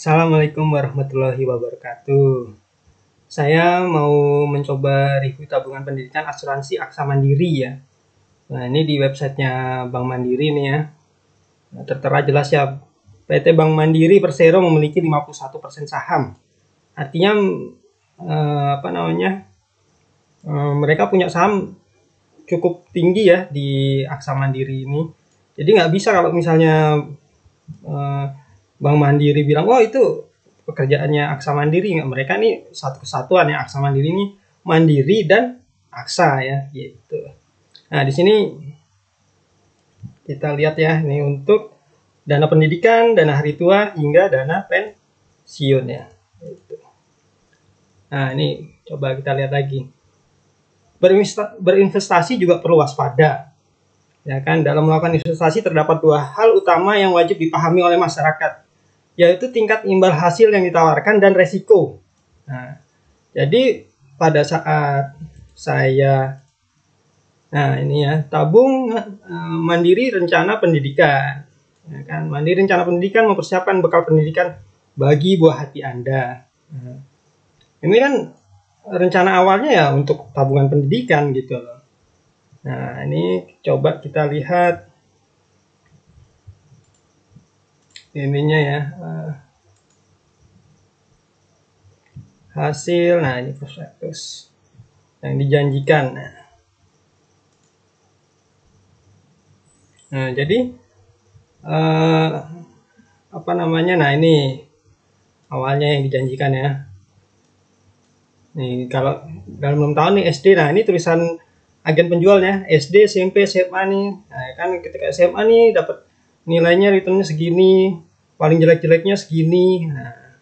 Assalamualaikum warahmatullahi wabarakatuh. Saya mau mencoba review tabungan pendidikan asuransi Aksa Mandiri ya. Nah, ini di websitenya Bank Mandiri nih ya. Nah, tertera jelas ya, PT Bank Mandiri Persero memiliki 51% saham. Artinya mereka punya saham cukup tinggi ya di Aksa Mandiri ini. Jadi nggak bisa kalau misalnya Bank Mandiri bilang, oh itu pekerjaannya Aksa Mandiri, nggak, mereka nih satu kesatuan ya. Aksa Mandiri ini Mandiri dan Aksa ya gitu. Nah, di sini kita lihat ya, ini untuk dana pendidikan, dana hari tua hingga dana pensiun ya gitu. Nah, ini coba kita lihat lagi. Berinvestasi juga perlu waspada ya kan. Dalam melakukan investasi terdapat dua hal utama yang wajib dipahami oleh masyarakat, yaitu tingkat imbal hasil yang ditawarkan dan resiko. Nah, jadi pada saat saya ini ya, tabung mandiri rencana pendidikan ya kan. Mandiri rencana pendidikan mempersiapkan bekal pendidikan bagi buah hati Anda. Nah, ini kan rencana awalnya ya untuk tabungan pendidikan gitu loh. Nah, ini coba kita lihat ininya ya, hasil. Nah, ini prospektus yang dijanjikan. Nah, jadi nah ini awalnya yang dijanjikan ya. Nih kalau dalam 6 tahun nih SD, nah ini tulisan agen penjualnya, SD, SMP, SMA nih. Nah, kan ketika SMA nih dapat nilainya, returnnya segini, paling jelek-jeleknya segini. Nah,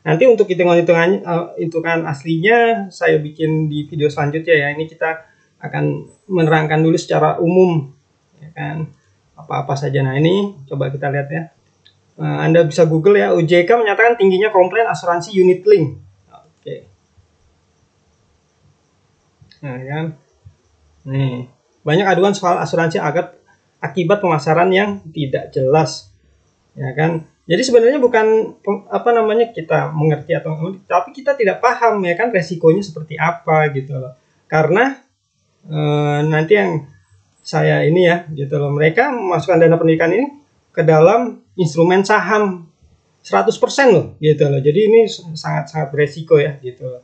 nanti untuk hitungan aslinya saya bikin di video selanjutnya ya. Ini kita akan menerangkan dulu secara umum ya kan, apa-apa saja. Nah, ini coba kita lihat ya. Anda bisa Google ya, OJK menyatakan tingginya komplain asuransi unit link. Oke. Nah, kan. Nih, banyak aduan soal asuransi akibat pemasaran yang tidak jelas. Ya kan? Jadi sebenarnya bukan kita mengerti tapi kita tidak paham ya kan resikonya seperti apa gitu loh. Karena nanti yang saya ini ya gitu loh, mereka memasukkan dana pendidikan ini ke dalam instrumen saham 100% loh gitu loh. Jadi ini sangat-sangat beresiko ya gitu loh.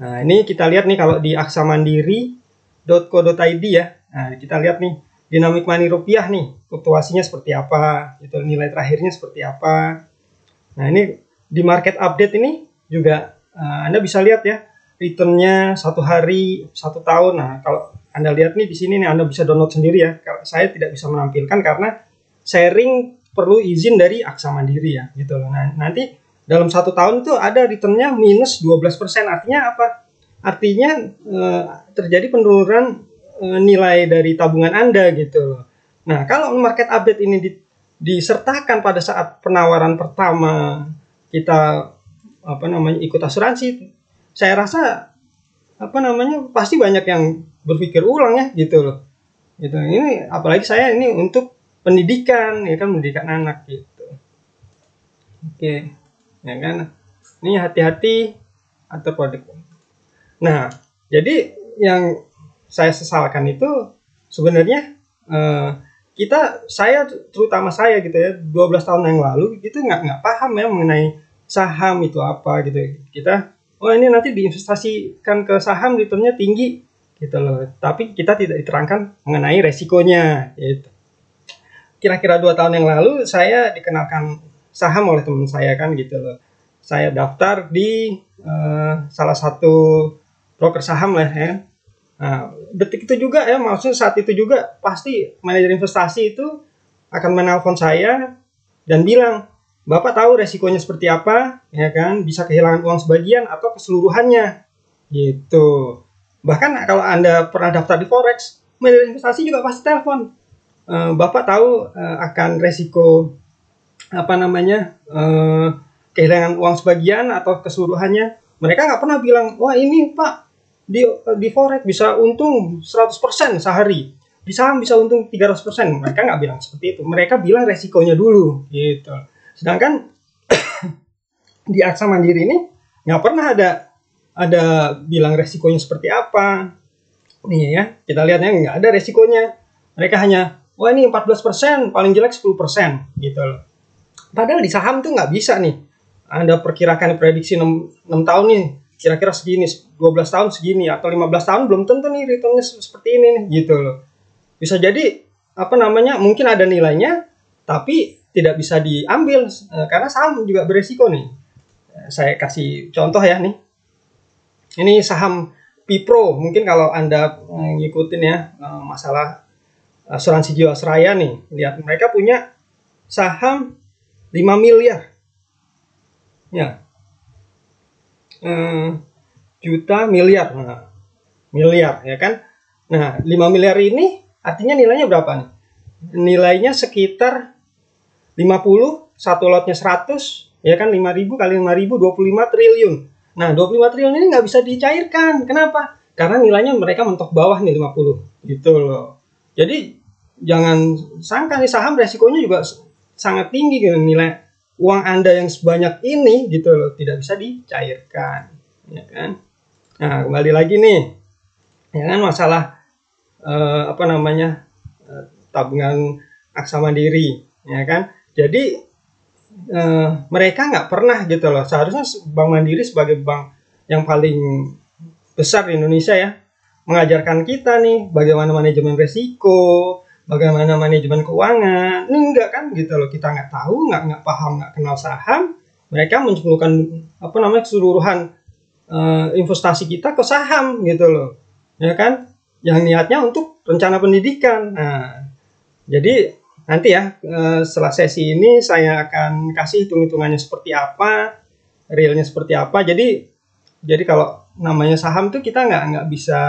Nah, ini kita lihat nih kalau di aksamandiri.co.id ya. Nah, kita lihat nih dinamik money rupiah nih, fluktuasinya seperti apa, itu nilai terakhirnya seperti apa. Nah, ini di market update ini juga Anda bisa lihat ya, returnnya 1 hari, 1 tahun. Nah, kalau Anda lihat nih di sini nih, Anda bisa download sendiri ya. Saya tidak bisa menampilkan karena sharing perlu izin dari Aksa Mandiri ya, gitu loh. Nah, nanti dalam 1 tahun itu ada returnnya minus 12%. Artinya apa? Artinya terjadi penurunan nilai dari tabungan Anda gitu loh. Nah, kalau market update ini disertakan pada saat penawaran pertama kita ikut asuransi, saya rasa pasti banyak yang berpikir ulang ya gitu loh. Gitu. Ini apalagi saya ini untuk pendidikan ya kan, pendidikan anak gitu. Oke. Ya kan? Ini hati-hati atur produk. Nah, jadi yang saya sesalkan itu sebenarnya terutama saya gitu ya, 12 tahun yang lalu gitu nggak paham ya mengenai saham itu apa gitu. Kita ini nanti diinvestasikan ke saham returnnya tinggi gitu loh, tapi kita tidak diterangkan mengenai resikonya gitu. Kira-kira 2 tahun yang lalu saya dikenalkan saham oleh teman saya kan gitu loh. Saya daftar di salah satu broker saham lah ya. Nah, detik itu juga ya, maksudnya saat itu juga pasti manajer investasi itu akan menelpon saya dan bilang, Bapak tahu resikonya seperti apa ya kan, bisa kehilangan uang sebagian atau keseluruhannya gitu. Bahkan kalau Anda pernah daftar di Forex, manajer investasi juga pasti telepon, Bapak tahu akan resiko kehilangan uang sebagian atau keseluruhannya. Mereka nggak pernah bilang, wah ini Pak di Forex bisa untung 100% sehari, di saham bisa untung 300%. Mereka nggak bilang seperti itu. Mereka bilang resikonya dulu gitu. Sedangkan di Aksa Mandiri ini nggak pernah ada bilang resikonya seperti apa. Nih ya, kita lihatnya nggak ada resikonya. Mereka hanya, wah ini 14%, paling jelek 10% gitu loh. Padahal di saham tuh nggak bisa nih. Anda perkirakan prediksi 6 tahun nih, kira-kira segini, 12 tahun segini, atau 15 tahun belum tentu nih returnnya seperti ini nih, gitu loh. Bisa jadi, mungkin ada nilainya, tapi tidak bisa diambil, karena saham juga beresiko nih. Saya kasih contoh ya nih. Ini saham Pipro, mungkin kalau Anda ngikutin ya, masalah asuransi Jiwasraya nih, lihat mereka punya saham 5 miliar. Ya. Juta miliar. Nah, miliar ya kan. Nah, 5 miliar ini artinya nilainya berapa nih? Nilainya sekitar 50, satu lotnya 100, ya kan, 5.000 kali 5.000, 25 triliun. Nah, 25 triliun ini nggak bisa dicairkan. Kenapa? Karena nilainya mereka mentok bawah nih 50. Gitu loh. Jadi, jangan sangka nih saham resikonya juga sangat tinggi gitu. Nilai uang Anda yang sebanyak ini gitu loh tidak bisa dicairkan, ya kan. Nah, kembali lagi nih, ya kan, masalah tabungan Aksa Mandiri, ya kan. Jadi mereka nggak pernah gitu loh. Seharusnya Bank Mandiri sebagai bank yang paling besar di Indonesia ya, mengajarkan kita nih bagaimana manajemen risiko, bagaimana manajemen keuangan. Ini enggak kan gitu loh, kita nggak tahu, nggak paham, nggak kenal saham. Mereka mencemplungkan keseluruhan investasi kita ke saham gitu loh, ya kan, yang niatnya untuk rencana pendidikan. Nah, jadi nanti ya setelah sesi ini saya akan kasih hitung-hitungannya seperti apa, realnya seperti apa. Jadi kalau namanya saham tuh kita nggak bisa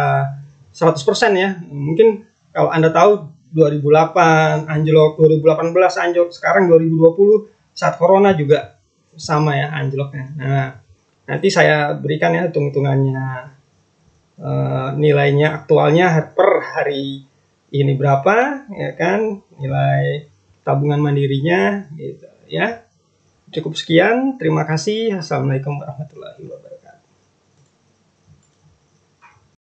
100% ya. Mungkin kalau Anda tahu 2008 anjlok, 2018 anjlok, sekarang 2020 saat corona juga sama ya anjloknya. Nah, nanti saya berikan ya hitung-hitungannya, nilainya aktualnya per hari ini berapa, ya kan, nilai tabungan mandirinya gitu ya. Cukup sekian, terima kasih. Assalamualaikum warahmatullahi wabarakatuh.